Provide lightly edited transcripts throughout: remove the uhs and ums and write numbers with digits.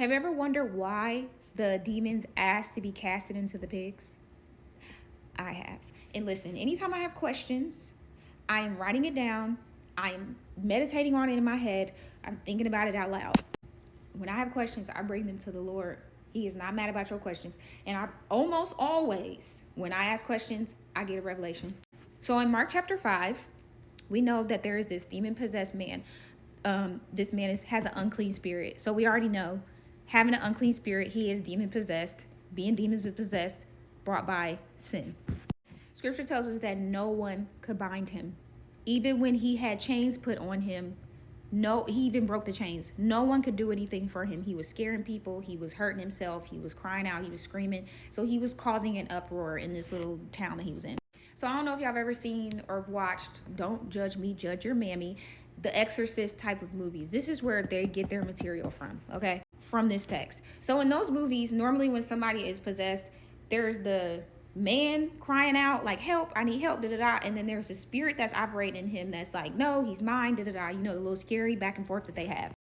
Have you ever wondered why the demons asked to be casted into the pigs? I have. And listen, anytime I have questions, I am writing it down. I am meditating on it in my head. I'm thinking about it out loud. When I have questions, I bring them to the Lord. He is not mad about your questions. And I almost always, when I ask questions, I get a revelation. So in Mark chapter 5, we know that there is this demon-possessed man. This man has an unclean spirit. So we already know, having an unclean spirit, he is demon-possessed. Being demon-possessed, brought by sin. Scripture tells us that no one could bind him. Even when he had chains put on him, he even broke the chains. No one could do anything for him. He was scaring people. He was hurting himself. He was crying out. He was screaming. So he was causing an uproar in this little town that he was in. So I don't know if y'all have ever seen or watched Don't Judge Me, Judge Your Mammy, the Exorcist type of movies. This is where they get their material from, okay? From this text. So in those movies, normally when somebody is possessed, there's the man crying out like, help, I need help, da-da-da. And then there's a spirit that's operating in him that's like, no, he's mine, da-da-da. You know, the little scary back and forth that they have.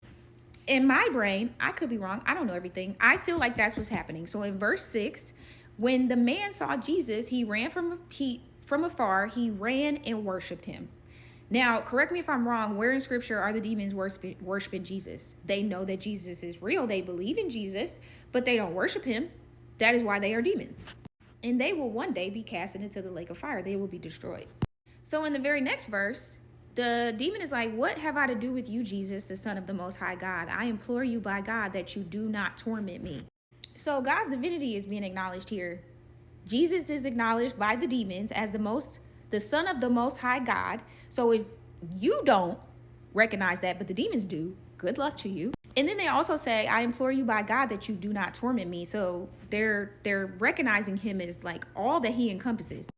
In my brain, I could be wrong. I don't know everything. I feel like that's what's happening. So in verse 6, when the man saw Jesus, he ran from afar. He ran and worshiped him. Now, correct me if I'm wrong. Where in scripture are the demons worshiping Jesus? They know that Jesus is real. They believe in Jesus, but they don't worship him. That is why they are demons. And they will one day be casted into the lake of fire. They will be destroyed. So in the very next verse, the demon is like, what have I to do with you, Jesus, the Son of the Most High God? I implore you by God that you do not torment me. So God's divinity is being acknowledged here. Jesus is acknowledged by the demons as the Son of the Most High God. So if you don't recognize that, but the demons do, good luck to you. And then they also say, I implore you by God that you do not torment me. So they're recognizing him as like all that he encompasses.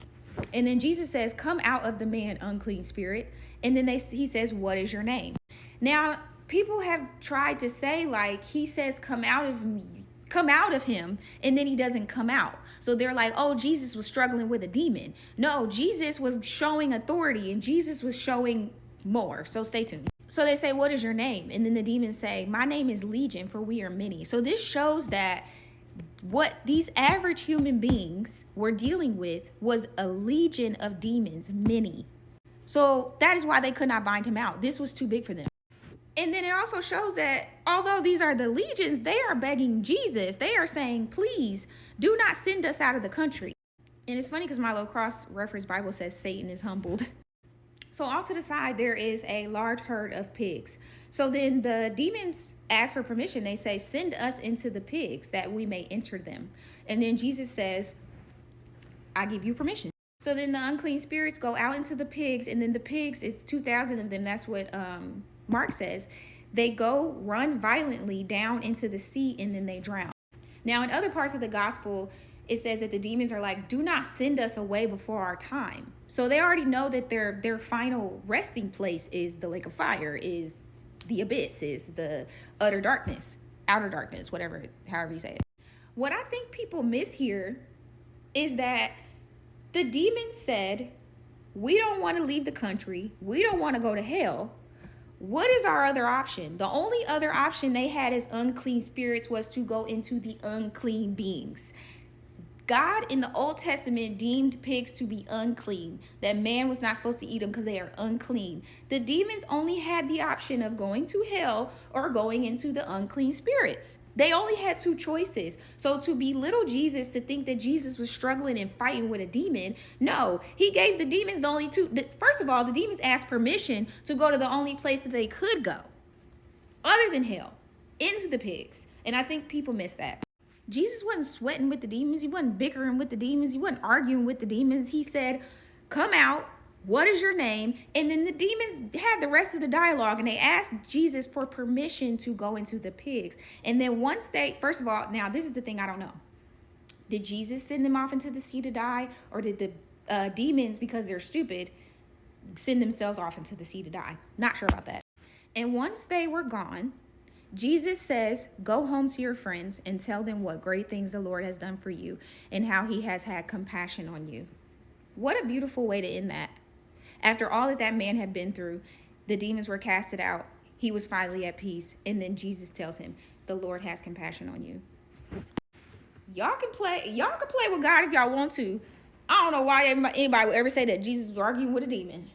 And then Jesus says, come out of the man, unclean spirit. And then he says, what is your name? Now, people have tried to say, like, he says, come out of him, and then he doesn't come out. So they're like, oh, Jesus was struggling with a demon. No, Jesus was showing authority, and Jesus was showing more. So stay tuned. So they say, what is your name? And then the demons say, my name is Legion, for we are many. So this shows that what these average human beings were dealing with was a legion of demons, many. So that is why they could not bind him out. This was too big for them. And then it also shows that although these are the legions, they are begging Jesus. They are saying, please do not send us out of the country. And it's funny because my little cross-reference Bible says Satan is humbled. So off to the side, there is a large herd of pigs. So then the demons ask for permission. They say, send us into the pigs that we may enter them. And then Jesus says, I give you permission. So then the unclean spirits go out into the pigs. And then the pigs is 2,000 of them. That's what Mark says. They go run violently down into the sea and then they drown. Now in other parts of the gospel, it says that the demons are like, do not send us away before our time. So they already know that their final resting place is the lake of fire, is the abyss, is the outer darkness, whatever, however you say it. What I think people miss here is that the demons said, we don't want to leave the country. We don't want to go to hell. What is our other option? The only other option they had as unclean spirits was to go into the unclean beings. God in the Old Testament deemed pigs to be unclean, that man was not supposed to eat them because they are unclean. The demons only had the option of going to hell or going into the unclean spirits. They only had two choices. So to belittle Jesus, to think that Jesus was struggling and fighting with a demon, no, he gave the demons the only two. First of all, the demons asked permission to go to the only place that they could go, other than hell, into the pigs. And I think people miss that. Jesus wasn't sweating with the demons. He wasn't bickering with the demons. He wasn't arguing with the demons. He said, come out. What is your name? And then the demons had the rest of the dialogue and they asked Jesus for permission to go into the pigs. And then once first of all, now this is the thing I don't know. Did Jesus send them off into the sea to die? Or did the demons, because they're stupid, send themselves off into the sea to die? Not sure about that. And once they were gone, Jesus says, go home to your friends and tell them what great things the Lord has done for you and how he has had compassion on you. What a beautiful way to end that. After all that man had been through, the demons were casted out. He was finally at peace. And then Jesus tells him, the Lord has compassion on you. Y'all can play with God if y'all want to. I don't know why anybody would ever say that Jesus was arguing with a demon.